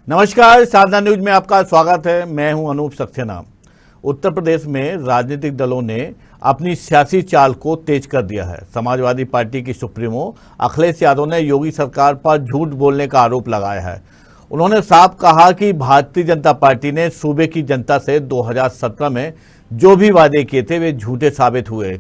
नमस्कार, साधना न्यूज में आपका स्वागत है। मैं हूं अनूप सक्सेना। उत्तर प्रदेश में राजनीतिक दलों ने अपनी सियासी चाल को तेज कर दिया है। समाजवादी पार्टी की सुप्रीमो अखिलेश यादव ने योगी सरकार पर झूठ बोलने का आरोप लगाया है। उन्होंने साफ कहा कि भारतीय जनता पार्टी ने सूबे की जनता से 2017 में जो भी वादे किए थे वे झूठे साबित हुए।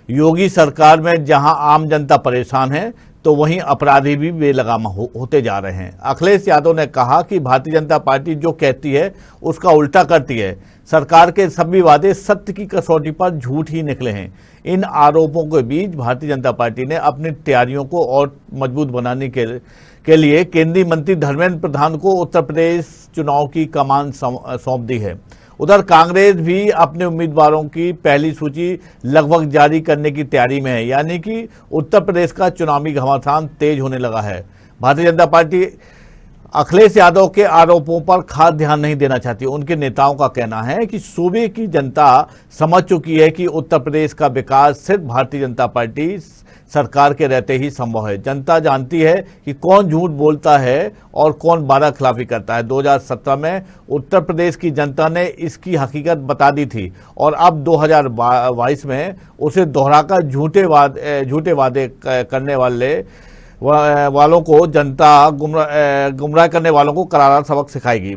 योगी सरकार में जहां आम जनता परेशान है तो वहीं अपराधी भी बेलगाम होते जा रहे हैं। अखिलेश यादव ने कहा कि भारतीय जनता पार्टी जो कहती है उसका उल्टा करती है। सरकार के सभी वादे सत्य की कसौटी पर झूठ ही निकले हैं। इन आरोपों के बीच भारतीय जनता पार्टी ने अपनी तैयारियों को और मजबूत बनाने के लिए केंद्रीय मंत्री धर्मेंद्र प्रधान को उत्तर प्रदेश चुनाव की कमान सौंप दी है। उधर कांग्रेस भी अपने उम्मीदवारों की पहली सूची लगभग जारी करने की तैयारी में है, यानी कि उत्तर प्रदेश का चुनावी घमासान तेज होने लगा है। भारतीय जनता पार्टी अखिलेश यादव के आरोपों पर खास ध्यान नहीं देना चाहती। उनके नेताओं का कहना है कि सूबे की जनता समझ चुकी है कि उत्तर प्रदेश का विकास सिर्फ भारतीय जनता पार्टी सरकार के रहते ही संभव है। जनता जानती है कि कौन झूठ बोलता है और कौन वादा खिलाफी करता है। 2017 में उत्तर प्रदेश की जनता ने इसकी हकीकत बता दी थी और अब 2022 में उसे दोहराकर झूठे वादे करने वालों को जनता गुमराह करने वालों को करारा सबक सिखाएगी।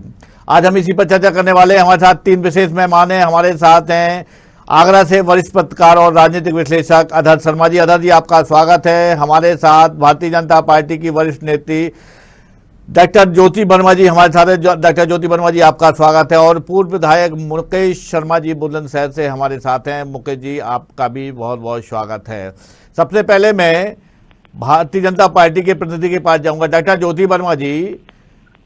आज हम इसी पर चर्चा करने वाले हैं। हमारे साथ तीन विशेष मेहमान हैं। हमारे साथ हैं आगरा से वरिष्ठ पत्रकार और राजनीतिक विश्लेषक अधर शर्मा जी। अधर जी, आपका स्वागत है। हमारे साथ भारतीय जनता पार्टी की वरिष्ठ नेत्री डॉक्टर ज्योति वर्मा जी हमारे साथ है। डॉक्टर ज्योति वर्मा जी, आपका स्वागत है। और पूर्व विधायक मुकेश शर्मा जी बुलंदशहर से हमारे साथ हैं। मुकेश जी, आपका भी बहुत बहुत स्वागत है। सबसे पहले मैं भारतीय जनता पार्टी के प्रतिनिधि के पास जाऊंगा। डॉक्टर ज्योति वर्मा जी,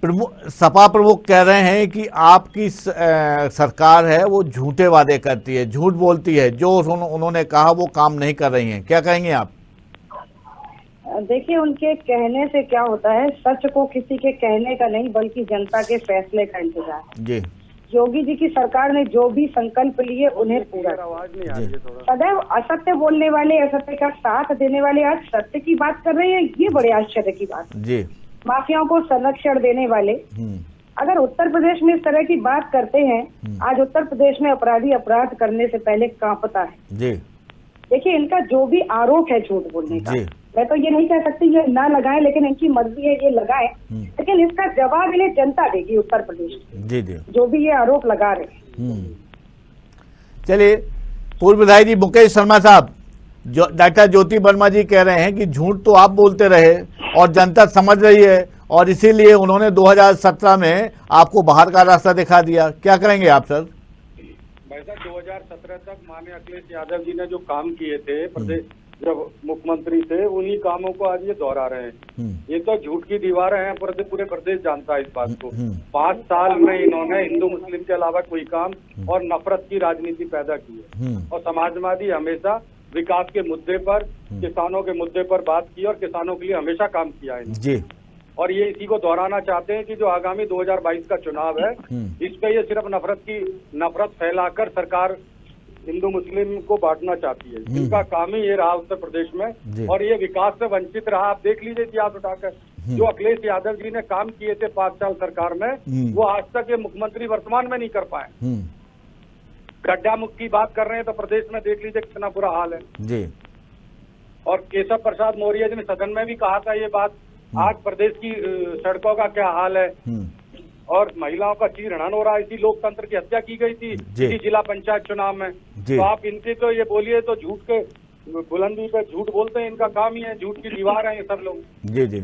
सपा प्रमुख कह रहे हैं कि आपकी सरकार है वो झूठे वादे करती है, झूठ बोलती है, जो उन्होंने कहा वो काम नहीं कर रही हैं। क्या कहेंगे आप? देखिए, उनके कहने से क्या होता है, सच को किसी के कहने का नहीं बल्कि जनता के फैसले का इंतजार जी। योगी जी की सरकार ने जो भी संकल्प लिए उन्हें पूरा। सदैव असत्य बोलने वाले, असत्य का साथ देने वाले आज सत्य की बात कर रहे हैं, ये बड़े आश्चर्य की बात जी। माफियाओं को संरक्षण देने वाले अगर उत्तर प्रदेश में इस तरह की बात करते हैं, आज उत्तर प्रदेश में अपराधी अपराध करने से पहले कांपता है जी। देखिए, इनका जो भी आरोप है झूठ बोलने का, मैं तो ये नहीं कह सकती ये ना लगाएं, लेकिन इनकी मर्जी है ये लगाएं, लेकिन इसका जवाब इन्हें जनता देगी उत्तर प्रदेश जी जी, जो भी ये आरोप लगा रहे। चलिए, पूर्व विधायक जी मुकेश शर्मा साहब, जो डॉक्टर ज्योति वर्मा जी कह रहे हैं कि झूठ तो आप बोलते रहे और जनता समझ रही है और इसीलिए उन्होंने 2017 में आपको बाहर का रास्ता दिखा दिया। क्या करेंगे आप सर? भाई साहब, 2017 तक माननीय अखिलेश यादव जी ने जो काम किए थे प्रदेश जब मुख्यमंत्री थे, उन्हीं कामों को आज ये दोहरा रहे हैं। ये तो झूठ की दीवारें हैं, पूरे प्रदेश जानता है इस बात को। 5 साल में इन्होंने हिंदू मुस्लिम के अलावा कोई काम और नफरत की राजनीति पैदा की है। और समाजवादी हमेशा विकास के मुद्दे पर, किसानों के मुद्दे पर बात की और किसानों के लिए हमेशा काम किया है जी। और ये इसी को दोहराना चाहते हैं कि जो आगामी 2022 का चुनाव है, इस पे ये सिर्फ नफरत फैलाकर सरकार हिंदू मुस्लिम को बांटना चाहती है। इनका काम ही ये रहा उत्तर प्रदेश में, और ये विकास से वंचित रहा। आप देख लीजिए इतिहास उठाकर, जो अखिलेश यादव जी ने काम किए थे 5 साल सरकार में, वो आज तक ये मुख्यमंत्री वर्तमान में नहीं कर पाए। गड्ढा मुक्त की बात कर रहे हैं तो प्रदेश में देख लीजिए कितना बुरा हाल है जी। और केशव प्रसाद मौर्य जी ने सदन में भी कहा था ये बात। आज प्रदेश की सड़कों का क्या हाल है, और महिलाओं का चीरहरण हो रहा है। इसी लोकतंत्र की हत्या की गई थी इसी जिला पंचायत चुनाव में। तो आप इनकी तो ये बोलिए तो झूठ के बुलंदी पे झूठ बोलते हैं, इनका काम ही है, झूठ की दीवार है ये सब लोग जी जी।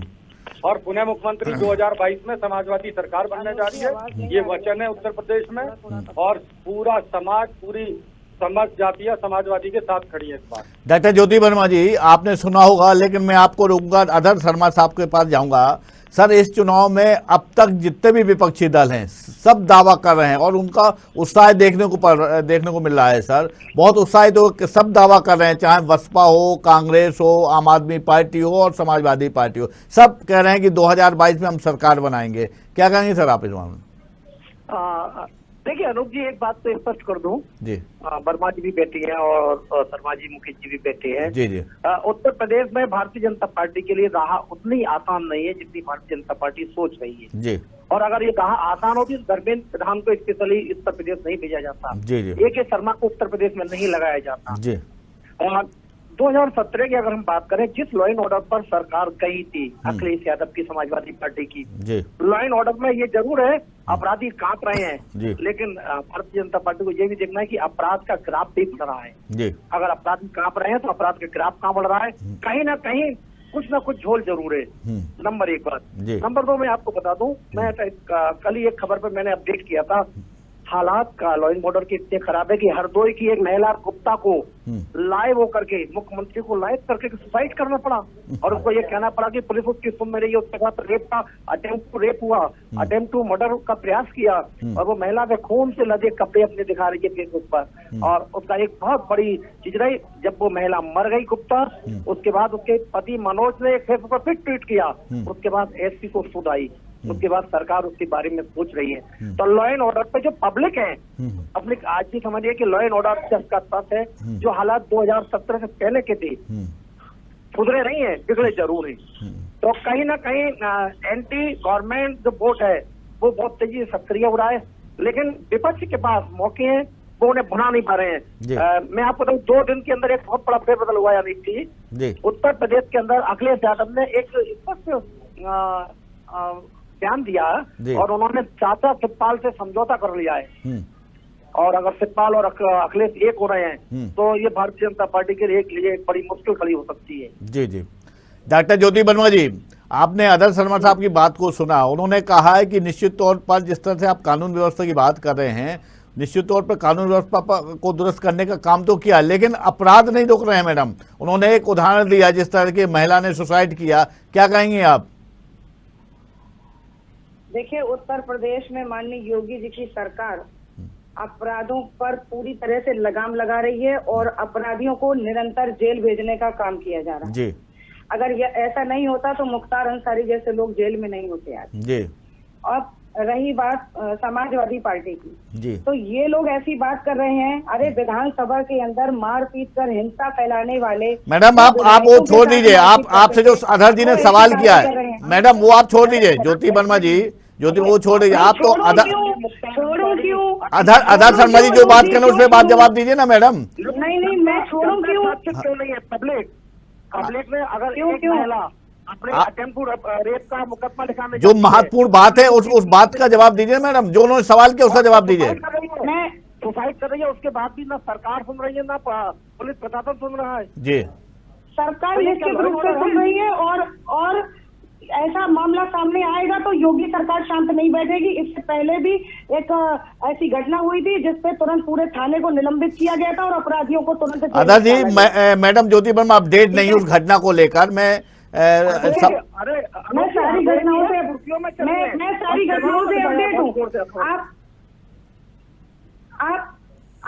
और पुनः मुख्यमंत्री 2022 में समाजवादी सरकार बनने जा रही है, ये वचन है उत्तर प्रदेश में। और पूरा समाज, पूरी समझ जातीय समाजवादी के साथ खड़ी है इस बार। डॉक्टर ज्योति वर्मा जी, आपने सुना होगा, लेकिन मैं आपको रोकूंगा, अधर शर्मा साहब के पास जाऊंगा। सर, इस चुनाव में अब तक जितने भी विपक्षी दल हैं सब दावा कर रहे हैं और उनका उत्साह देखने को मिल रहा है। सर, बहुत उत्साहित हो, सब दावा कर रहे हैं, चाहे बसपा हो, कांग्रेस हो, आम आदमी पार्टी हो और समाजवादी पार्टी हो, सब कह रहे हैं कि 2022 में हम सरकार बनाएंगे। क्या कहेंगे सर आप इस मामले में? देखिए अनूप जी, एक बात तो स्पष्ट कर दूं जी। वर्मा जी भी बैठी हैं और शर्मा जी, मुकेश जी भी बैठे हैं। जी जी। उत्तर प्रदेश में भारतीय जनता पार्टी के लिए राह उतनी आसान नहीं है जितनी भारतीय जनता पार्टी सोच रही है जी। और अगर ये राह आसान होती तो धर्मेंद्र प्रधान को स्पेशली उत्तर प्रदेश नहीं भेजा जाता। जी जी। AK शर्मा को उत्तर प्रदेश में नहीं लगाया जाता। जी। 2017 की अगर हम बात करें, जिस लॉ एंड ऑर्डर पर सरकार गई थी अखिलेश यादव की समाजवादी पार्टी की, लॉ एंड ऑर्डर में ये जरूर है अपराधी कांप रहे हैं, लेकिन भारतीय जनता पार्टी को ये भी देखना है कि अपराध का ग्राफ भी बढ़ रहा है। अगर अपराधी कांप रहे हैं तो अपराध का ग्राफ कहाँ बढ़ रहा है, कहीं ना कहीं कुछ ना कुछ झोल जरूर है। नंबर 1 बात। नंबर 2 मैं आपको बता दूं, मैं कल ही एक खबर पर मैंने अपडेट किया था, हालात का लॉ एंड ऑर्डर के इतने खराब है कि हरदोई की एक महिला गुप्ता को लाइव होकर के मुख्यमंत्री को लाइव करके सुसाइड करना पड़ा और उसको ये कहना पड़ा कि पुलिस उसकी सुन नहीं रही है। उसके बाद रेप का अटेम्प्ट टू रेप हुआ, अटेम्प्ट टू मर्डर का प्रयास किया और वो महिला के खून से लदे कपड़े अपने दिखा रही है फेसबुक पर। और उसका एक बहुत बड़ी चीज रही, जब वो महिला मर गई गुप्ता, उसके बाद उसके पति मनोज ने एक फेसबुक पर फिर ट्वीट किया, उसके बाद SP को सूद आई, उसके बाद सरकार उसके बारे में सोच रही है। तो लॉ एंड ऑर्डर पे जो पब्लिक है, पब्लिक आज भी समझिए कि लॉ एंड ऑर्डर का तथ्य है, जो हालात 2017 से पहले के थे सुधरे नहीं है, बिगड़े जरूर है। तो कहीं ना कहीं एंटी गवर्नमेंट जो वोट है वो बहुत तेजी से सक्रिय हो रहा है, लेकिन विपक्ष के पास मौके हैं, वो उन्हें भुना नहीं पा रहे हैं। मैं आपको बताऊं, 2 दिन के अंदर एक बहुत बड़ा फेरबदल हुआ है अमित जी। उत्तर प्रदेश के अंदर अखिलेश यादव ने एक स्पष्ट बयान दिया और उन्होंने चाचा शिवपाल से समझौता कर लिया है और अगर शिवपाल और अखिलेश एक हो रहे हैं तो ये भारतीय जनता पार्टी के लिए एक बड़ी मुश्किल खड़ी हो सकती है। जी जी। डॉक्टर ज्योति वर्मा जी, आपने आदर्श शर्मा साहब की बात को सुना, उन्होंने कहा है कि निश्चित तौर पर जिस तरह से आप कानून व्यवस्था की बात कर रहे हैं, निश्चित तौर पर कानून व्यवस्था को दुरुस्त करने का काम तो किया, लेकिन अपराध नहीं रोक रहे हैं। मैडम, उन्होंने एक उदाहरण दिया, जिस तरह की महिला ने सुसाइड किया, क्या कहेंगे आप? देखिए, उत्तर प्रदेश में माननीय योगी जी की सरकार अपराधों पर पूरी तरह से लगाम लगा रही है और अपराधियों को निरंतर जेल भेजने का काम किया जा रहा है। जी। अगर ऐसा नहीं होता तो मुख्तार अंसारी जैसे लोग जेल में नहीं होते आज। जी। और रही बात समाजवादी पार्टी की, जी, तो ये लोग ऐसी बात कर रहे हैं, अरे विधानसभा के अंदर मारपीट कर हिंसा फैलाने वाले। मैडम, आप वो छोड़ दीजिए, आपसे जो अधर जी ने सवाल किया है, मैडम वो आप छोड़ दीजिए। ज्योति वर्मा जी, ज्योति वो छोड़ दीजिए, आप तो अधर शर्मा जी जो बात करें उसमें बात जवाब दीजिए ना मैडम। नहीं, मैं छोड़ूं क्यों? क्यों नहीं है पब्लिक में अगर क्यों अपने अटेम्प्ट टू रेप का मुकदमा लिखाने, जो महत्वपूर्ण बात है उस बात का जवाब दीजिए मैडम, जो उन्होंने सवाल किया उसका जवाब दीजिए। मैं सुसाइड कर रही है, उसके बाद भी ना सरकार सुन रही है ना पुलिस प्रशासन सुन रहा है। जी, सरकार निश्चित रूप से सुन रही है और ऐसा मामला सामने आएगा तो योगी सरकार शांत नहीं बैठेगी। इससे पहले भी एक ऐसी घटना हुई थी जिसपे तुरंत पूरे थाने को निलंबित किया गया था और अपराधियों को तुरंत। अदा जी, मैडम ज्योति वर्मा अपडेट नहीं उस घटना को लेकर। मैं सारी घटनाओं से अपडेट हूँ।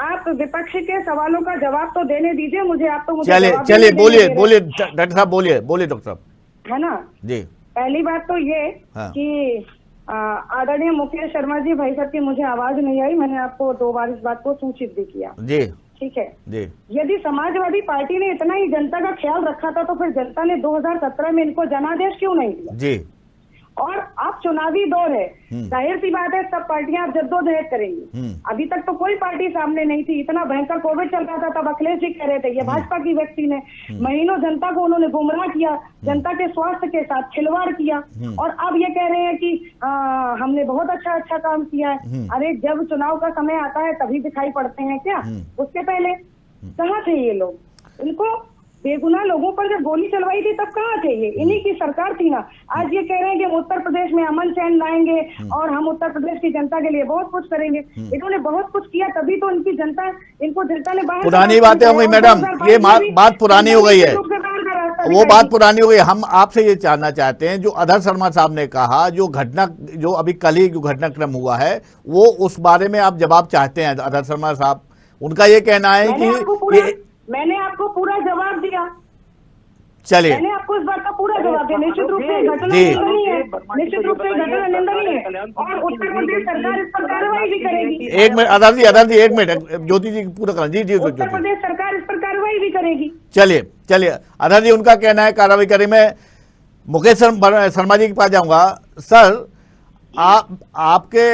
आप विपक्ष के सवालों का जवाब तो देने दीजिए मुझे। आप तो मुझे चलिए बोलिए डॉक्टर साहब, बोलिए डॉक्टर साहब। है ना जी। पहली बात तो ये कि आदरणीय मुकेश शर्मा जी, भाई साहब की मुझे आवाज नहीं आई, मैंने आपको 2 बार इस बात को सूचित भी किया जी। ठीक है जी। यदि समाजवादी पार्टी ने इतना ही जनता का ख्याल रखा था तो फिर जनता ने 2017 में इनको जनादेश क्यों नहीं दिया जी। और अब चुनावी दौर है, जाहिर सी बात है सब पार्टियां अब जद्दोजहद करेंगी। अभी तक तो कोई पार्टी सामने नहीं थी, इतना भयंकर कोविड चल रहा था, तब अखिलेश जी कह रहे थे ये भाजपा की वैक्सीन है। महीनों जनता को उन्होंने गुमराह किया, जनता के स्वास्थ्य के साथ खिलवाड़ किया और अब ये कह रहे हैं कि हमने बहुत अच्छा काम किया है। अरे जब चुनाव का समय आता है तभी दिखाई पड़ते हैं क्या? उसके पहले कहाँ थे ये लोग? इनको बेगुनाह लोगों पर जब गोली चलवाई थी तब कहाँ थे ये? इन्हीं की सरकार थी ना। आज ये कह रहे हैं कि हम उत्तर प्रदेश में अमन चैन लाएंगे और हम उत्तर प्रदेश की जनता के लिए बहुत कुछ करेंगे। इन्होंने बहुत कुछ किया तभी तो इनको जनता ने बाहर। पुरानी बातें हो गई मैडम, ये बात पुरानी हो गई है, वो बात पुरानी हो गई। हम आपसे ये जानना चाहते हैं, जो अधर शर्मा साहब ने कहा, जो अभी कल ही जो घटनाक्रम हुआ है, वो उस बारे में आप जवाब चाहते हैं? अधर शर्मा साहब, उनका ये कहना है कि मैंने आपको पूरा जवाब दिया। चलिए, मैंने आपको इस बात का पूरा जवाब दिया। निश्चित रूप से घटना निंदनीय है, निश्चित रूप से घटना निंदनीय है और उत्तर प्रदेश सरकार इस पर कार्रवाई भी करेगी। एक मिनट आधार जी एक मिनट, ज्योति जी पूरा करें। जी उत्तर प्रदेश सरकार इस पर कार्रवाई भी करेगी। चलिए आधार जी उनका कहना है कार्रवाई करें। मैं मुकेश शर्मा जी के पास जाऊंगा। सर, आपके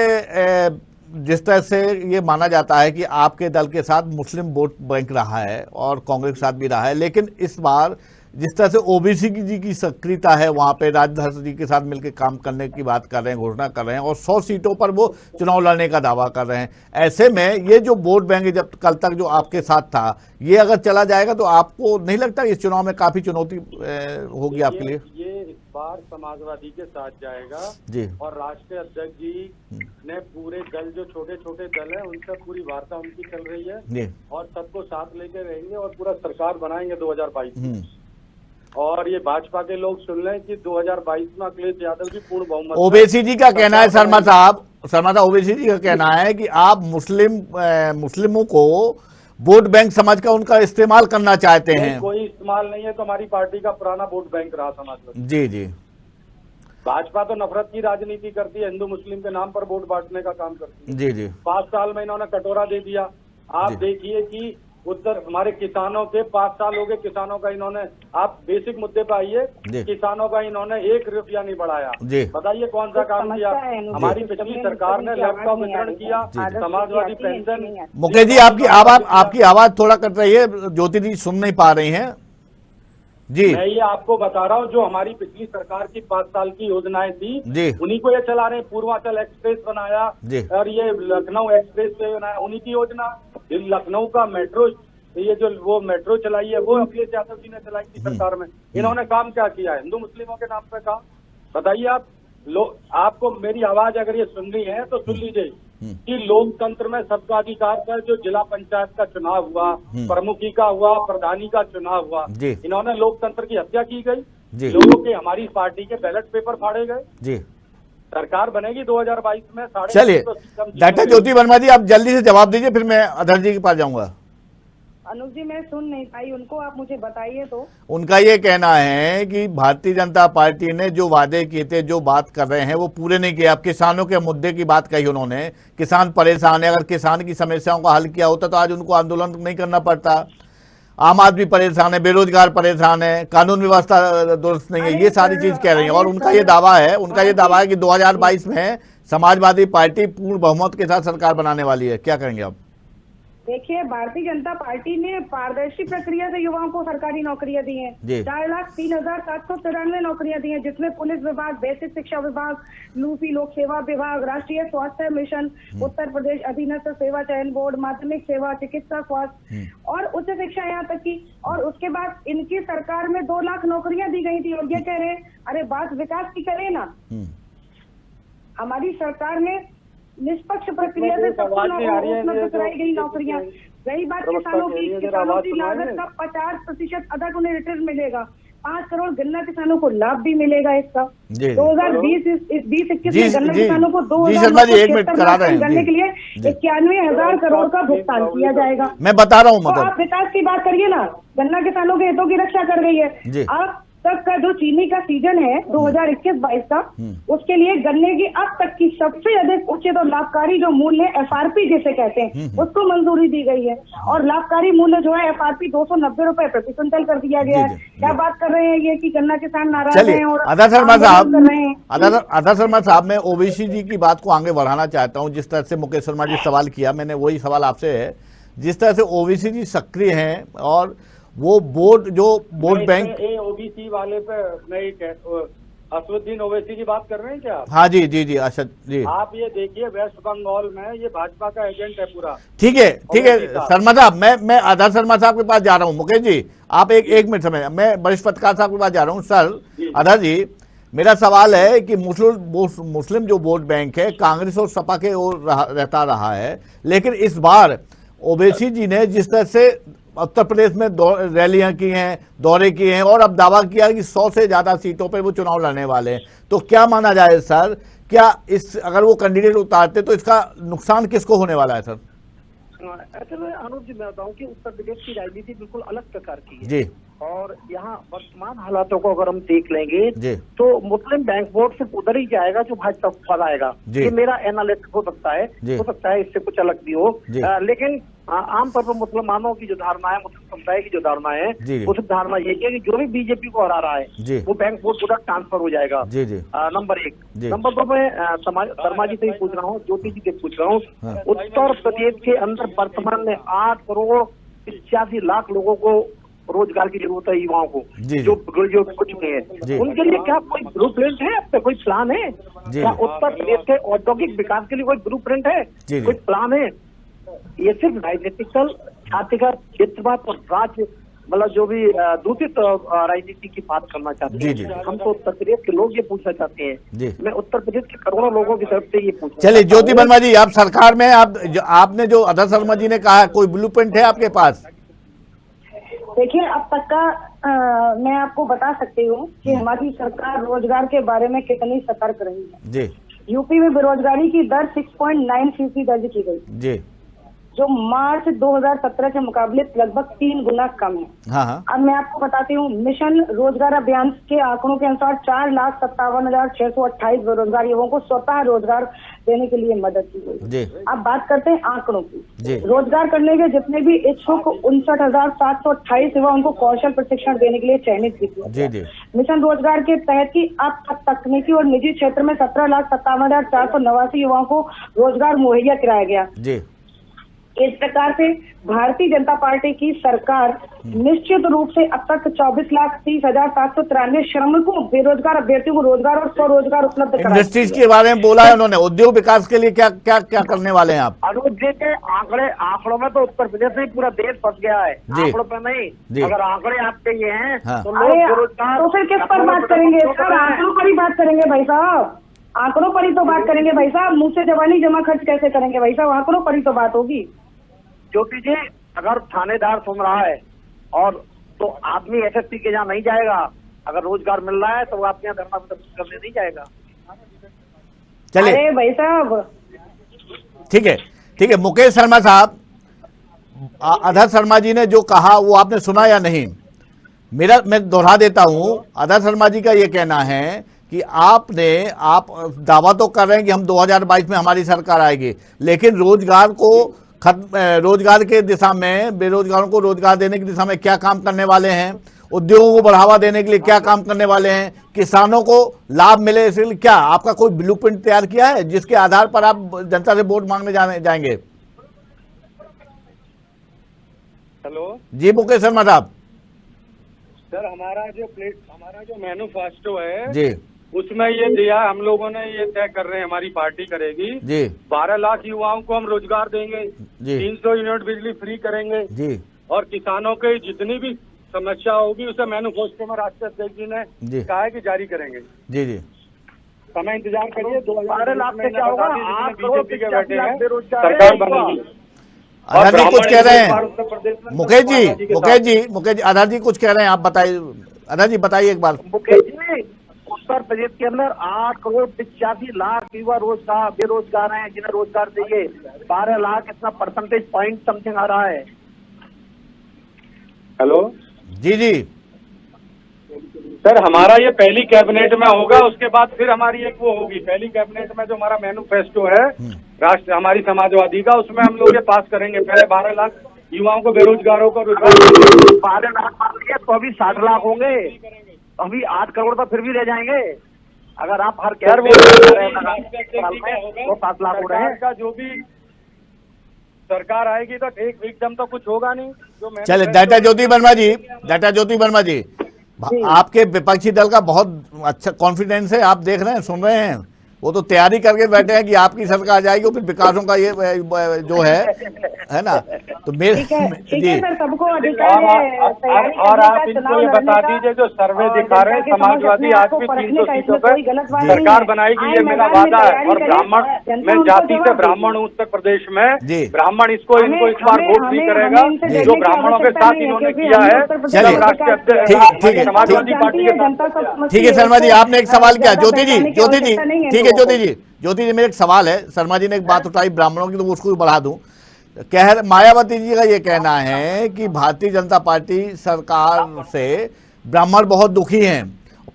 जिस तरह से ये माना जाता है कि आपके दल के साथ मुस्लिम वोट बैंक रहा है और कांग्रेस के साथ भी रहा है, लेकिन इस बार जिस तरह से ओबीसी जी की सक्रियता है, वहां पे राजधर जी के साथ मिलकर काम करने की बात कर रहे हैं, घोषणा कर रहे हैं और 100 सीटों पर वो चुनाव लड़ने का दावा कर रहे हैं। ऐसे में ये जो वोट बैंक जब कल तक जो आपके साथ था, ये अगर चला जाएगा तो आपको नहीं लगता इस चुनाव में काफी चुनौती होगी आपके लिए? ये इस बार समाजवादी के साथ जाएगा जी, और राष्ट्रीय अध्यक्ष जी ने पूरे दल, जो छोटे छोटे दल है, उनसे पूरी वार्ता उनकी चल रही है जी, और सबको साथ लेके रहेंगे और पूरा सरकार बनाएंगे 2022 में। और ये भाजपा के लोग सुन लें कि 2022 में अखिलेश यादव की पूर्ण बहुमत। ओवैसी जी का कहना है, शर्मा साहब ओवैसी जी का कहना है कि आप मुस्लिमों को वोट बैंक समझ कर उनका इस्तेमाल करना चाहते हैं। कोई इस्तेमाल नहीं है, तो हमारी पार्टी का पुराना वोट बैंक रहा समाजवादी। जी, भाजपा तो नफरत की राजनीति करती है, हिंदू मुस्लिम के नाम पर वोट बांटने का काम करती है। जी 5 साल में इन्होंने कटोरा दे दिया। आप देखिए कि उत्तर हमारे किसानों के 5 साल हो गए, किसानों का इन्होंने, आप बेसिक मुद्दे पे आइए, किसानों का इन्होंने 1 रुपया नहीं बढ़ाया। बताइए कौन सा काम किया? हमारी पिछली सरकार ने लैपटॉप वितरण किया, समाजवादी पेंशन। मुकेश जी आपकी आवाज थोड़ा कट रही है, ज्योति जी सुन नहीं पा रही हैं। जी, मैं ये आपको बता रहा हूँ, जो हमारी पिछली सरकार की 5 साल की योजनाएं थी, उन्हीं को ये चला रहे हैं। पूर्वांचल एक्सप्रेस बनाया और ये लखनऊ एक्सप्रेस वे बनाया, उन्हीं की योजना। लखनऊ का मेट्रो, ये जो वो मेट्रो चलाई है, वो अखिलेश यादव जी ने चलाई थी सरकार में। इन्होंने काम क्या किया है? हिंदू मुस्लिमों के नाम पे काम। बताइए आप आपको मेरी आवाज अगर ये सुन रही है तो सुन लीजिए कि लोकतंत्र में सबका अधिकार का जो जिला पंचायत का चुनाव हुआ, प्रमुखी का हुआ, प्रधानी का चुनाव हुआ, इन्होंने लोकतंत्र की हत्या की गई। लोगों के, हमारी पार्टी के बैलेट पेपर फाड़े गए। सरकार बनेगी 2022 में। चलिए डॉक्टर ज्योति वर्मा जी, आप जल्दी से जवाब दीजिए, फिर मैं अधर जी के पास जाऊंगा। अनुज जी, मैं सुन नहीं पाई उनको, आप मुझे बताइए। तो उनका ये कहना है कि भारतीय जनता पार्टी ने जो वादे किए थे, जो बात कर रहे हैं, वो पूरे नहीं किए। अब किसानों के मुद्दे की बात कही उन्होंने, किसान परेशान है, अगर किसान की समस्याओं का हल किया होता तो आज उनको आंदोलन नहीं करना पड़ता। आम आदमी परेशान है, बेरोजगार परेशान है, कानून व्यवस्था दुरुस्त नहीं है, ये सारी चीज कह रही है। और उनका ये दावा है कि 2022 में समाजवादी पार्टी पूर्ण बहुमत के साथ सरकार बनाने वाली है। क्या करेंगे आप? देखिए, भारतीय जनता पार्टी ने पारदर्शी प्रक्रिया से युवाओं को सरकारी नौकरियां दी हैं। 4,03,793 नौकरियां दी हैं, जिसमें पुलिस विभाग, बेसिक शिक्षा विभाग, यूपी लोक सेवा विभाग, राष्ट्रीय स्वास्थ्य मिशन, उत्तर प्रदेश अधीनस्थ सेवा चयन बोर्ड, माध्यमिक सेवा, चिकित्सा, स्वास्थ्य और उच्च शिक्षा, यहाँ तक की। और उसके बाद इनकी सरकार में 2 लाख नौकरियां दी गई थी और ये कह रहे हैं अरे बात विकास की करें ना। हमारी सरकार ने निष्पक्ष प्रक्रिया से सबको उपलब्ध कराई गई नौकरियां। रही बात किसानों की लागत का 50% अदा उन्हें रिटर्न मिलेगा। 5 करोड़ गन्ना किसानों को लाभ भी मिलेगा इसका। 2020-21 में गन्ना किसानों को 2,000 गन्ने के लिए 91,000 करोड़ का भुगतान किया जाएगा। मैं बता रहा हूँ, मतलब आप विकास की बात करिए ना, गन्ना किसानों के हितों की रक्षा कर रही है। आप तक का जो चीनी का सीजन है 2021-22 का, उसके लिए गन्ने की अब तक की सबसे अधिक उचित और लाभकारी जो मूल्य FRP जिसे कहते हैं, उसको मंजूरी दी गई है। और लाभकारी मूल्य जो है FRP 290 रुपए प्रति क्विंटल कर दिया गया है। क्या बात कर रहे हैं ये कि गन्ना किसान नाराज हैं और आधा शर्मा साहब, मैं ओबीसी जी की बात को आगे बढ़ाना चाहता हूँ। जिस तरह से मुकेश शर्मा जी सवाल किया, मैंने वही सवाल आपसे है। जिस तरह से ओबीसी जी सक्रिय हैं और वो वोट बैंक ओबीसी वाले पे मैं असदुद्दीन ओवैसी की बात कर रहे हैं क्या? हाँ जी असद जी, आप ये देखिए वेस्ट बंगाल में ये भाजपा का एजेंट है पूरा। ठीक है शर्मा साहब, मैं आधार शर्मा साहब के पास जा रहा हूँ। मुकेश जी आप एक मिनट समय, मैं वरिष्ठ पत्रकार साहब के पास जा रहा हूँ। सर आधार जी, मेरा सवाल है कि मुस्लिम जो वोट बैंक है कांग्रेस और सपा के ओर रहता रहा है, लेकिन इस बार ओवैसी जी ने जिस तरह से उत्तर प्रदेश में रैलियां की हैं, दौरे किए हैं और अब दावा किया कि 100 से ज्यादा सीटों पर वो चुनाव लड़ने वाले हैं, तो क्या माना जाए सर, क्या अगर वो कैंडिडेट उतारते तो इसका नुकसान किसको होने वाला है सर? ऐसे में अनुज जी मैं बताऊं कि उत्तर प्रदेश की राजनीति बिल्कुल अलग प्रकार की है। जी, और यहाँ वर्तमान हालातों को अगर हम देख लेंगे तो मुस्लिम बैंक वोट सिर्फ उधर ही जाएगा जो भाजपा को पद आएगा। ये मेरा एनालिसिस हो सकता है इससे कुछ अलग भी हो, लेकिन आमतौर पर मुसलमानों की जो धारणा है, मुस्लिम समुदाय की जो धारणा है, वो सिर्फ धारणा ये है कि जो भी बीजेपी को हरा रहा है वो बैंक वोट उधर ट्रांसफर हो जाएगा। नंबर 1। नंबर 2 मैं शर्मा जी से ही पूछ रहा हूँ, ज्योति जी से पूछ रहा हूँ, उत्तर प्रदेश के अंदर वर्तमान में 8 करोड़ 85 लाख लोगों को रोजगार की जरूरत है, युवाओं को जो ग्रेजुएट हो चुके हैं, उनके लिए क्या कोई ब्लू प्रिंट है, अब तक कोई प्लान है? क्या उत्तर प्रदेश के औद्योगिक विकास के लिए कोई ब्लू प्रिंट है, कोई प्लान है? ये सिर्फ राजनीतिकल जातिगत क्षेत्रवाद और राज्य मतलब जो भी दूषित राजनीति की बात करना चाहते हैं। हम तो उत्तर प्रदेश के लोग ये पूछना चाहते हैं, मैं उत्तर प्रदेश के करोड़ों लोगों की तरफ से ये पूछना। चलिए ज्योति वर्मा जी, आप सरकार में आपने जो आदर्श शर्मा जी ने कहा, कोई ब्लू प्रिंट है आपके पास? देखिए, अब तक का मैं आपको बता सकती हूँ कि हमारी सरकार रोजगार के बारे में कितनी सतर्क रही है। जी। यूपी में बेरोजगारी की दर 6.9% दर्ज की गई जी, जो मार्च 2017 के मुकाबले लगभग 3 गुना कम है। हाँ। अब मैं आपको बताती हूँ, मिशन रोजगार अभियान के आंकड़ों के अनुसार 4,57,628 बेरोजगार युवाओं को स्वतः रोजगार देने के लिए मदद की गई। अब बात करते हैं आंकड़ों की। रोजगार करने के जितने भी इच्छुक 59,728 युवा, उनको कौशल प्रशिक्षण देने के लिए चयनित किया। मिशन रोजगार के तहत की अब तक तकनीकी और निजी क्षेत्र में 17,57,489 युवाओं को रोजगार मुहैया कराया गया। इस प्रकार से भारतीय जनता पार्टी की सरकार निश्चित रूप से अब तक 24,30,793 श्रमिकों बेरोजगार अभ्यर्थियों को रोजगार और स्वरोजगार उपलब्ध कराया। इंडस्ट्रीज के बारे में बोला है उन्होंने, उद्योग विकास के लिए क्या क्या क्या करने वाले हैं आप? अनुज जी के आंकड़ों में तो उत्तर प्रदेश में पूरा देश फंस गया है, आंकड़ों पे नहीं। अगर आंकड़े आपके ये हैं तो लोग बेरोजगार, तो फिर किस पर बात करेंगे? सर आंकड़ों पर ही बात करेंगे भाई साहब, आंकड़ों पर ही तो बात करेंगे भाई साहब। मुंह से जवानी जमा खर्च कैसे करेंगे भाई साहब? आंकड़ों पर ही तो बात होगी। ज्योति जी, अगर थानेदार सुन रहा है और तो आदमी एसएसपी के यहाँ नहीं जाएगा, अगर रोजगार मिल रहा है तो वो आपके यहाँ धरना प्रदर्शन करने नहीं जाएगा। चलिए भाई साहब, ठीक है मुकेश शर्मा साहब, आदर्श शर्मा जी ने जो कहा वो आपने सुना या नहीं? मैं दोहरा देता हूं। आदर्श शर्मा जी का ये कहना है कि आप दावा तो कर रहे हैं कि हम 2022 में हमारी सरकार आएगी, लेकिन रोजगार के दिशा में, बेरोजगारों को रोजगार देने की दिशा में क्या काम करने वाले हैं, उद्योगों को बढ़ावा देने के लिए क्या काम करने वाले हैं, किसानों को लाभ मिले इसलिए क्या आपका कोई ब्लूप्रिंट तैयार किया है जिसके आधार पर आप जनता से वोट मांगने जाएंगे? हेलो जी मुकेश शर्मा साहब। सर हमारा जो मैनिफेस्टो है जी, उसमें ये दिया, हम लोगों ने ये तय कर रहे हैं, हमारी पार्टी करेगी जी, 12 लाख युवाओं को हम रोजगार देंगे जी, 300 यूनिट बिजली फ्री करेंगे जी, और किसानों के जितनी भी समस्या होगी उसे मैनिफेस्टो में राष्ट्रीय अध्यक्ष जी ने कहा है कि जारी करेंगे। जी जी, समय इंतजार करिए, 12 लाख से क्या होगा, बीजेपी के बैठे हैं, सरकार बनेगी। आधार जी कुछ कह रहे हैं, मुकेश जी आधार जी कुछ कह रहे हैं, आप बताइए। आधार जी बताइए एक बार। मुकेश जी, उत्तर प्रदेश के अंदर 8 करोड़ 85 लाख युवा बेरोजगार हैं, जिन्हें रोजगार चाहिए। 12 लाख इतना परसेंटेज पॉइंट समथिंग आ रहा है। हेलो जी सर, हमारा ये पहली कैबिनेट में होगा, उसके बाद फिर हमारी एक वो होगी, पहली कैबिनेट में जो हमारा मैनिफेस्टो है राष्ट्र हमारी समाजवादी का, उसमें हम लोग ये पास करेंगे। पहले 12 लाख युवाओं को, बेरोजगारों को रोजगार, 12 लाख तो अभी 60 लाख होंगे, अभी 8 करोड़ तो फिर भी रह जाएंगे। अगर आप हर वो 7 लाख हो रहे हैं। जो भी सरकार आएगी तो एकदम तो कुछ होगा नहीं। चले डाटा ज्योति वर्मा जी, आपके विपक्षी दल का बहुत अच्छा कॉन्फिडेंस है, आप देख रहे हैं, सुन रहे हैं, वो तो तैयारी करके बैठे हैं कि आपकी सरकार जाएगी, फिर विकासों का ये जो है ना, तो मेरे जी सबको और आप इनको ये बता दीजिए, जो सर्वे दिखा रहे हैं समाजवादी आज भी 300 सीटों पर सरकार बनाएगी, ये मेरा वादा है। और ब्राह्मण, मैं जाति से ब्राह्मण हूँ उत्तर प्रदेश में, ब्राह्मण इनको इस बार वोट भी करेगा, जो ब्राह्मणों के साथ इन्होंने किया है राष्ट्रीय अध्यक्ष समाजवादी पार्टी के साथ। ठीक है शर्मा जी, आपने एक सवाल किया। ज्योति जी ठीक है, ज्योति जी मेरा एक सवाल है। शर्मा जी ने एक बात उठाई ब्राह्मणों की, तो उसको भी बढ़ा दूं मायावती जी का ये कहना है कि भारतीय जनता पार्टी सरकार से ब्राह्मण बहुत दुखी हैं।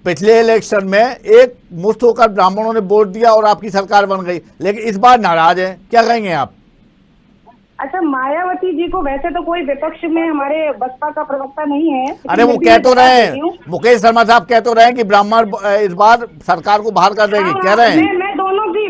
पिछले इलेक्शन में एक मुश्त होकर ब्राह्मणों ने वोट दिया और आपकी सरकार बन गई, लेकिन इस बार नाराज हैं, क्या कहेंगे आप? अच्छा, मायावती जी को वैसे तो कोई विपक्ष में हमारे बसपा का प्रवक्ता नहीं है। अरे वो कह तो रहे हैं, मुकेश शर्मा साहब कह तो रहे हैं कि ब्राह्मण इस बार सरकार को बाहर कर देंगे, कह रहे हैं।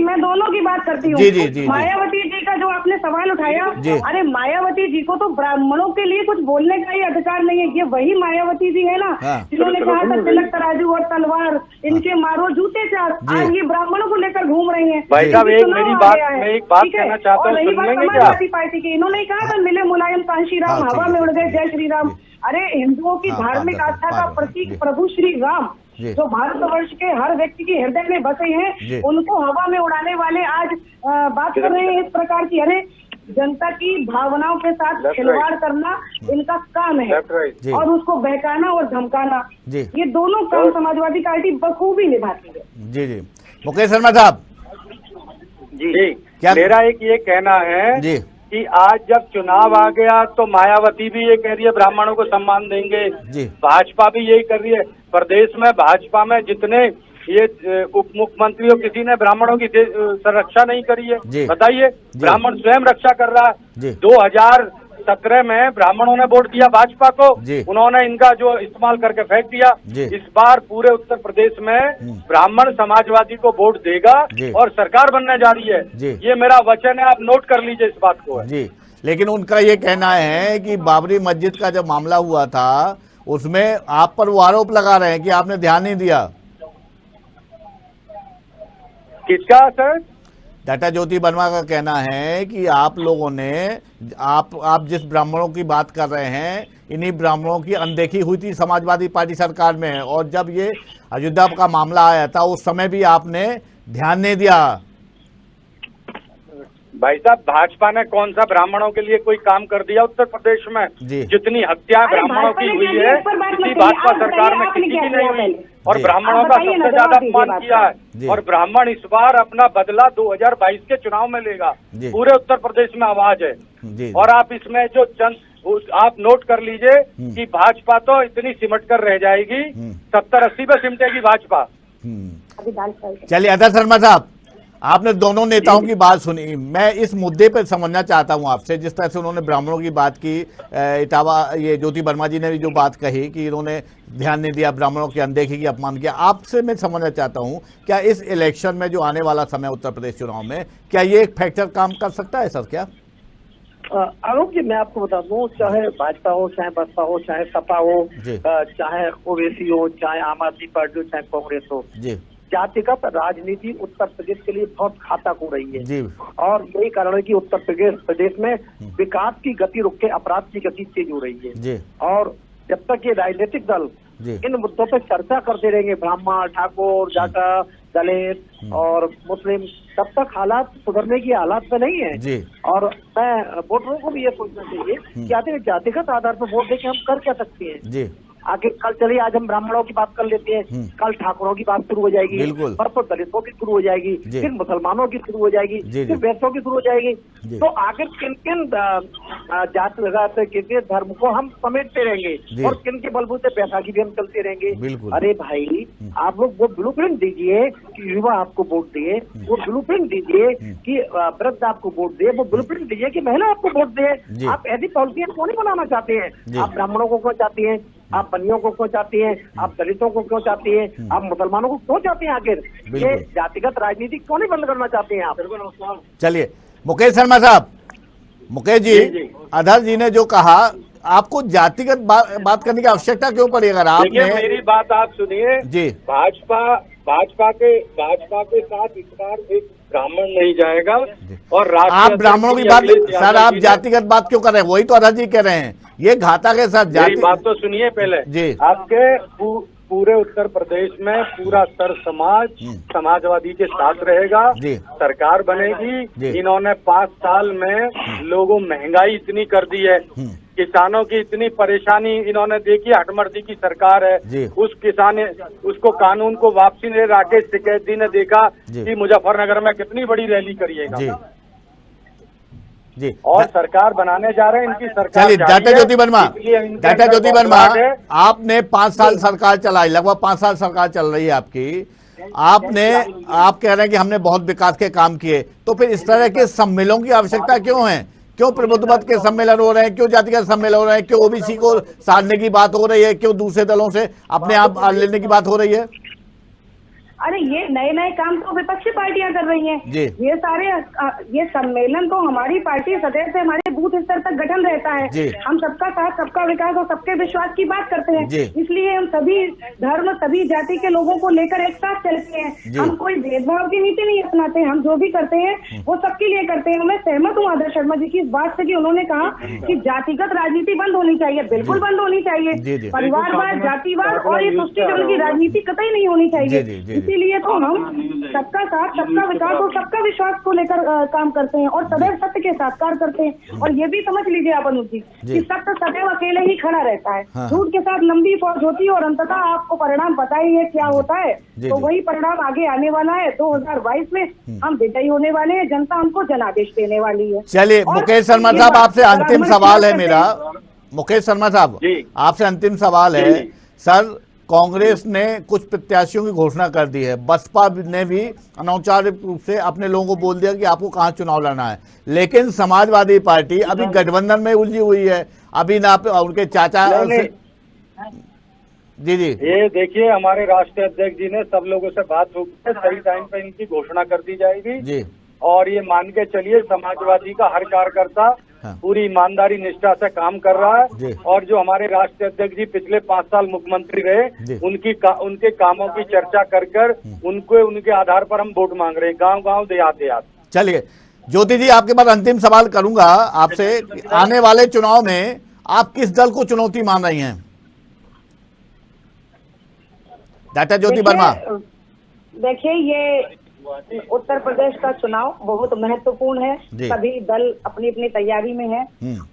मैं दोनों की बात करती हूँ। जी। मायावती जी का जो आपने सवाल उठाया, अरे मायावती जी को तो ब्राह्मणों के लिए कुछ बोलने का ही अधिकार नहीं है। ये वही मायावती जी है ना जिन्होंने कहा था तिलक तराजू और तलवार इनके मारो जूते चार, आज ये ब्राह्मणों को लेकर घूम रहे हैं। भाई साहब, मैं एक बात कहना चाहता हूँ, समाजवादी पार्टी की इन्होंने कहा था मिले मुलायम कांशी राम, हवा में उड़ गए जय श्री राम। अरे हिंदुओं की धार्मिक आस्था का प्रतीक प्रभु श्री राम जो भारतवर्ष के हर व्यक्ति के हृदय में बसे हैं, उनको हवा में उड़ाने वाले आज बात कर रहे हैं इस प्रकार की। अरे जनता की भावनाओं के साथ खिलवाड़ करना इनका काम है और उसको बहकाना और धमकाना, ये दोनों काम समाजवादी पार्टी बखूबी निभाती है। जी मुकेश शर्मा साहब जी, क्या मेरा एक ये कहना है जी कि आज जब चुनाव आ गया तो मायावती भी ये कह रही है ब्राह्मणों को सम्मान देंगे, भाजपा भी यही कर रही है। प्रदेश में भाजपा में जितने ये उप मुख्यमंत्रियों किसी ने ब्राह्मणों की संरक्षा नहीं करी है, बताइए। ब्राह्मण स्वयं रक्षा कर रहा है। 2017 में ब्राह्मणों ने वोट दिया भाजपा को, उन्होंने इनका जो इस्तेमाल करके फेंक दिया। इस बार पूरे उत्तर प्रदेश में ब्राह्मण समाजवादी को वोट देगा और सरकार बनने जा रही है। ये मेरा वचन है, आप नोट कर लीजिए इस बात को। जी, लेकिन उनका ये कहना है कि बाबरी मस्जिद का जब मामला हुआ था उसमें आप पर वो आरोप लगा रहे हैं कि आपने ध्यान नहीं दिया। किसका सर? डाटा ज्योति वर्मा का कहना है कि आप लोगों ने आप जिस ब्राह्मणों की बात कर रहे हैं, इन्हीं ब्राह्मणों की अनदेखी हुई थी समाजवादी पार्टी सरकार में, और जब ये अयोध्या का मामला आया था उस समय भी आपने ध्यान नहीं दिया। भाई साहब, भाजपा ने कौन सा ब्राह्मणों के लिए कोई काम कर दिया उत्तर प्रदेश में? जितनी हत्या ब्राह्मणों की हुई है किसी भाजपा सरकार में किसी की नहीं हुई, और ब्राह्मणों का सबसे ज्यादा अपमान किया है। और ब्राह्मण इस बार अपना बदला 2022 के चुनाव में लेगा। पूरे उत्तर प्रदेश में आवाज है। और आप इसमें जो आप नोट कर लीजिए कि भाजपा तो इतनी सिमट कर रह जाएगी, 70-80 पे सिमटेगी भाजपा। चलिए अदर शर्मा साहब, आपने दोनों नेताओं की बात सुनी। मैं इस मुद्दे पर समझना चाहता हूं आपसे, जिस तरह से उन्होंने ब्राह्मणों की बात की, इटावा ये ज्योति वर्मा जी ने भी जो बात कही कि इन्होंने ध्यान नहीं दिया, ब्राह्मणों की अनदेखी की, अपमान किया। आपसे मैं समझना चाहता हूं, क्या इस इलेक्शन में जो आने वाला समय उत्तर प्रदेश चुनाव में, क्या ये एक फैक्टर काम कर सकता है सर? क्या आरोप जी, मैं आपको बता दूं, चाहे भाजपा हो, चाहे बसपा हो, चाहे सपा हो, चाहे ओवैसी हो, चाहे आम आदमी पार्टी हो, चाहे कांग्रेस हो, जातिगत राजनीति उत्तर प्रदेश के लिए बहुत घातक हो रही है जी। और यही कारण है कि उत्तर प्रदेश में विकास की गति रुक के अपराध की गति तेज हो रही है जी। और जब तक ये राजनीतिक दल इन मुद्दों पर चर्चा करते रहेंगे, ब्राह्मण, ठाकुर, जाटा, दलित और मुस्लिम, तब तक हालात सुधरने की हालात में नहीं है जी। और मैं वोटरों को भी ये सोचना चाहिए कि आखिर जातिगत आधार पर वोट देके हम कर क्या सकते हैं जी। आगे कल चलिए, आज हम ब्राह्मणों की बात कर लेते हैं, कल ठाकुरों की बात शुरू हो जाएगी, परसों दलितों की शुरू हो जाएगी, फिर मुसलमानों की शुरू हो जाएगी, फिर वैश्यों की शुरू हो जाएगी। तो आखिर किन किन जात लगाते, किन किन धर्म को हम समेटते रहेंगे और किन के बलबूते पैसा की भी हम चलते रहेंगे? अरे भाई, आप लोग वो ब्लूप्रिंट दीजिए कि युवा आपको वोट दिए, वो ब्लूप्रिंट दीजिए कि वृद्ध आपको वोट दे, वो ब्लूप्रिंट दीजिए कि महिला आपको वोट दे। आप ऐसी पॉलिसियां क्यों नहीं बनाना चाहते हैं? आप ब्राह्मणों को क्यों चाहती हैं? आप बनियों को क्यों चाहती हैं? आप दलितों को क्यों चाहती हैं? आप मुसलमानों को क्यों चाहते हैं? आखिर ये जातिगत राजनीति क्यों नहीं बंद करना चाहते हैं आप? चलिए मुकेश शर्मा साहब, मुकेश जी, अधर जी ने जो कहा, आपको जातिगत बात करने की आवश्यकता क्यों पड़ी? अगर आपने मेरी बात आप सुनिए जी, भाजपा के साथ इस बार एक ब्राह्मण नहीं जाएगा। और आप ब्राह्मणों की बात सर, आप जातिगत बात क्यों कर रहे हैं? वही तो अधर जी कह रहे हैं, ये घातक है सर। जाति बात तो सुनिए पहले जी। आपके पूरे उत्तर प्रदेश में पूरा सर समाज समाजवादी के साथ रहेगा, सरकार बनेगी। इन्होंने 5 साल में लोगों महंगाई इतनी कर दी है, किसानों की इतनी परेशानी इन्होंने देखी। हटमर्दी की सरकार है, उसको कानून को वापसी ने राकेश टिकैती ने देखा कि मुजफ्फरनगर में कितनी बड़ी रैली करिएगा जी और सरकार बनाने जा रहे हैं। इनकी सरकार चलिए डाटा ज्योति वर्मा आपने 5 साल सरकार चलाई, लगभग 5 साल सरकार चल रही है आपकी। आप कह रहे हैं कि हमने बहुत विकास के काम किए, तो फिर इस तरह के सम्मेलनों की आवश्यकता क्यों है? क्यों प्रबुद्धमत के सम्मेलन हो रहे हैं, क्यों जातिगत सम्मेलन हो रहे हैं, क्यों ओबीसी को साधने की बात हो रही है, क्यों दूसरे दलों से अपने आप लेने की बात हो रही है? अरे ये नए नए काम तो विपक्षी पार्टियां कर रही हैं। ये सारे ये सम्मेलन तो हमारी पार्टी सदैव से हमारे बूथ स्तर तक गठन रहता है। हम सबका साथ, सबका विकास और सबके विश्वास की बात करते हैं। इसलिए हम सभी धर्म, सभी जाति के लोगों को लेकर एक साथ चलते हैं। हम कोई भेदभाव की नीति नहीं अपनाते। हम जो भी करते हैं वो सबके लिए करते हैं। मैं सहमत हूँ आदर्श शर्मा जी की इस बात से कि उन्होंने कहा कि जातिगत राजनीति बंद होनी चाहिए। बिल्कुल बंद होनी चाहिए। परिवारवाद, जातिवाद और ये तुष्टिकरण की राजनीति कतई नहीं होनी चाहिए। इसीलिए तो हम सबका साथ, सबका विकास और सबका विश्वास को लेकर काम करते हैं और सदैव सत्य के साथ कार्य करते हैं। और ये भी समझ लीजिए आप अनुज जी कि सत्य सदैव अकेले ही खड़ा रहता है। झूठ के साथ लंबी फौज होती है और अंततः आपको परिणाम पता ही है क्या होता है। तो वही परिणाम आगे आने वाला है। 2022 में हम विजयी होने वाले हैं। जनता हमको जनादेश देने वाली है। चलिए मुकेश शर्मा साहब, आपसे अंतिम सवाल है मेरा। मुकेश शर्मा साहब, आपसे अंतिम सवाल है। सर, कांग्रेस ने कुछ प्रत्याशियों की घोषणा कर दी है, बसपा ने भी अनौपचारिक रूप से अपने लोगों को बोल दिया कि आपको कहां चुनाव लड़ना है, लेकिन समाजवादी पार्टी अभी गठबंधन में उलझी हुई है। अभी ना उनके चाचा जी ये देखिए, हमारे राष्ट्रीय अध्यक्ष जी ने सब लोगों से बात होगी, सही टाइम पे इनकी घोषणा कर दी जाएगी जी। और ये मान के चलिए, समाजवादी का हर कार्यकर्ता पूरी ईमानदारी निष्ठा से काम कर रहा है। और जो हमारे राष्ट्रीय अध्यक्ष जी पिछले 5 साल मुख्यमंत्री रहे, उनके कामों की चर्चा कर उनके आधार पर हम वोट मांग रहे हैं, गांव-गांव, देहात। चलिए ज्योति जी, आपके पास अंतिम सवाल करूंगा आपसे। आने वाले चुनाव में आप किस दल को चुनौती मान रही हैं? डाटा ज्योति वर्मा। देखिए, ये उत्तर प्रदेश का चुनाव बहुत महत्वपूर्ण है। सभी दल अपनी अपनी तैयारी में है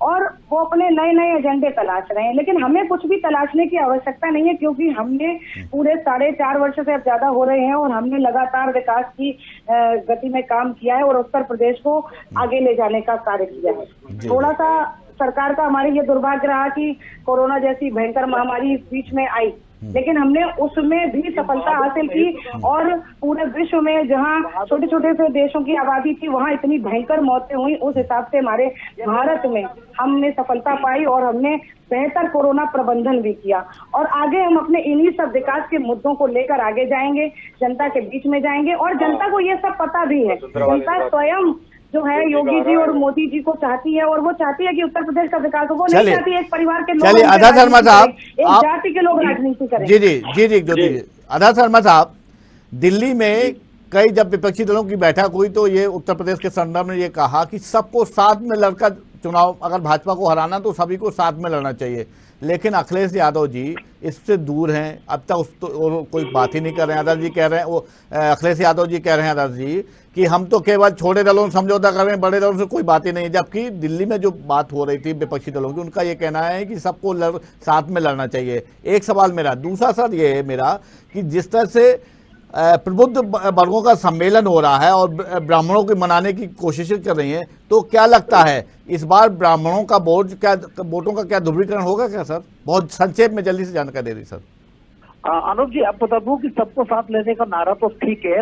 और वो अपने नए नए एजेंडे तलाश रहे हैं। लेकिन हमें कुछ भी तलाशने की आवश्यकता नहीं है, क्योंकि हमने पूरे 4.5 वर्ष से अब ज्यादा हो रहे हैं और हमने लगातार विकास की गति में काम किया है और उत्तर प्रदेश को आगे ले जाने का कार्य किया है। थोड़ा सा सरकार का हमारे ये दुर्भाग्य रहा कि कोरोना जैसी भयंकर महामारी इस बीच में आई, लेकिन हमने उसमें भी सफलता हासिल की। और पूरे विश्व में जहां छोटे छोटे से देशों की आबादी थी, वहां इतनी भयंकर मौतें हुई, उस हिसाब से हमारे भारत में हमने सफलता पाई और हमने बेहतर कोरोना प्रबंधन भी किया। और आगे हम अपने इन्हीं सब विकास के मुद्दों को लेकर आगे जाएंगे, जनता के बीच में जाएंगे। और जनता को ये सब पता भी है। जनता स्वयं जो है योगी जी और मोदी जी को चाहती है, और वो चाहती है कि उत्तर प्रदेश का विकास हो। वो नहीं चाहती है एक परिवार के लोग, आधार शर्मा साहब, एक जाति के लोग राजनीति करें। जी आधार शर्मा साहब, दिल्ली में कई जब विपक्षी दलों की बैठक हुई तो ये उत्तर प्रदेश के संदर्भ में ये कहा कि सबको साथ में लड़कर चुनाव, अगर भाजपा को हराना तो सभी को साथ में लड़ना चाहिए। लेकिन अखिलेश यादव जी इससे दूर हैं, अब तक कोई बात ही नहीं कर रहे हैं। आदर्श जी कह रहे हैं, अखिलेश यादव जी कह रहे हैं, आदर्श जी, कि हम तो केवल छोटे दलों से समझौता कर रहे हैं, बड़े दलों से कोई बात ही नहीं है। जबकि दिल्ली में जो बात हो रही थी विपक्षी दलों की, उनका ये कहना है कि सबको साथ में लड़ना चाहिए। एक सवाल मेरा। दूसरा सर ये है मेरा कि जिस तरह से प्रबुद्ध वर्गों का सम्मेलन हो रहा है और ब्राह्मणों को मनाने की कोशिशें कर रही हैं, तो क्या लगता है इस बार ब्राह्मणों का वोटों का क्या ध्रुवीकरण होगा क्या सर? बहुत संक्षेप में जल्दी से जानकारी दे दी सर। अनुप जी, आप बता दूं कि सबको साथ लेने का नारा तो ठीक है,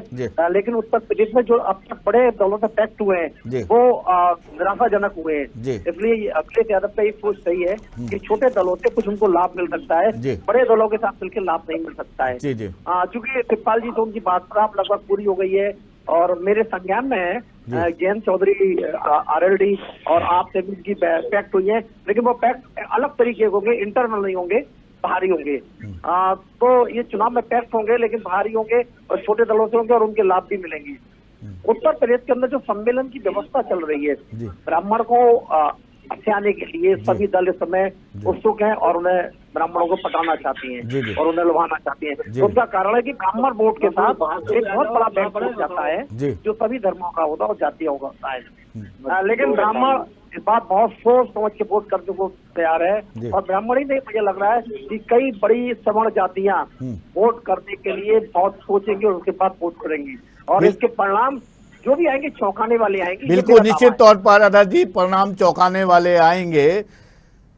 लेकिन उत्तर प्रदेश में जो अब तक बड़े दलों से पैक्ट हुए हैं वो निराशाजनक हुए हैं। इसलिए अखिलेश यादव का ये सोच सही है कि छोटे दलों से कुछ उनको लाभ मिल सकता है, बड़े दलों के साथ मिलकर लाभ नहीं मिल सकता है। चूंकि शिवपाल जी तो उनकी बात लगभग पूरी हो गई है और मेरे संज्ञान में है, जयंत चौधरी, आरएलडी और आप से भी उनकी पैक्ट हुई है, लेकिन वो पैक्ट अलग तरीके के होंगे, इंटरनल नहीं होंगे, बाहरी होंगे। तो ये चुनाव में पैक्ट होंगे लेकिन बाहरी होंगे और छोटे दलों से होंगे और उनके लाभ भी मिलेंगे। उत्तर प्रदेश के अंदर जो सम्मेलन की व्यवस्था चल रही है, ब्राह्मण को आने के लिए सभी दल इस समय उत्सुक हैं और उन्हें ब्राह्मणों को पटाना चाहती हैं और उन्हें लुभाना चाहती हैं। तो उसका कारण है कि ब्राह्मण वोट के साथ एक बहुत बड़ा बैंक हो जाता है जो सभी धर्मों का होता है और जातियों का होता है। लेकिन ब्राह्मण इस बात बहुत सोच समझ के वोट करने को तैयार है। और ब्राह्मण ही नहीं, मुझे लग रहा है कि कई बड़ी सवर्ण जातियां वोट करने के लिए बहुत सोचेंगी और उसके बाद वोट करेंगी। और इसके परिणाम जो भी आएंगे चौंकाने वाले आएंगे। बिल्कुल, निश्चित तौर पर आदर्श जी परिणाम चौंकाने वाले आएंगे।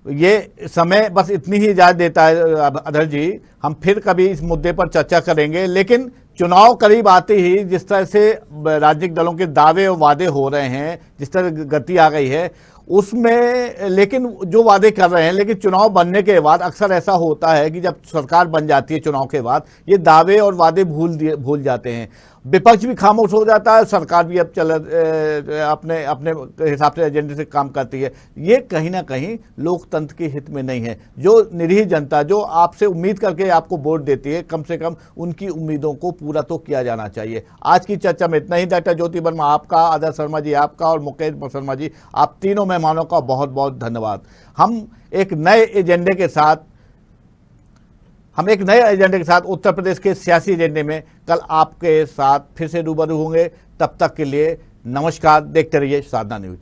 ये समय बस इतनी ही इजाजत देता है आदर्श जी, हम फिर कभी इस मुद्दे पर चर्चा करेंगे। लेकिन चुनाव करीब आते ही जिस तरह से राजनीतिक दलों के दावे और वादे हो रहे हैं, जिस तरह गति आ गई है उसमें, लेकिन जो वादे कर रहे हैं, लेकिन चुनाव बनने के बाद अक्सर ऐसा होता है कि जब सरकार बन जाती है चुनाव के बाद ये दावे और वादे भूल जाते हैं। विपक्ष भी खामोश हो जाता है, सरकार भी अब अपने अपने हिसाब से एजेंडे से काम करती है। ये कहीं ना कहीं लोकतंत्र के हित में नहीं है। जो निरीह जनता जो आपसे उम्मीद करके आपको वोट देती है, कम से कम उनकी उम्मीदों को पूरा तो किया जाना चाहिए। आज की चर्चा में इतना ही। डॉक्टर ज्योति वर्मा आपका, आदर्श शर्मा जी आपका और मुकेश शर्मा जी, आप तीनों मेहमानों का बहुत बहुत धन्यवाद। हम एक नए एजेंडे के साथ उत्तर प्रदेश के सियासी एजेंडे में कल आपके साथ फिर से रूबरू होंगे। तब तक के लिए नमस्कार। देखते रहिए साधना न्यूज।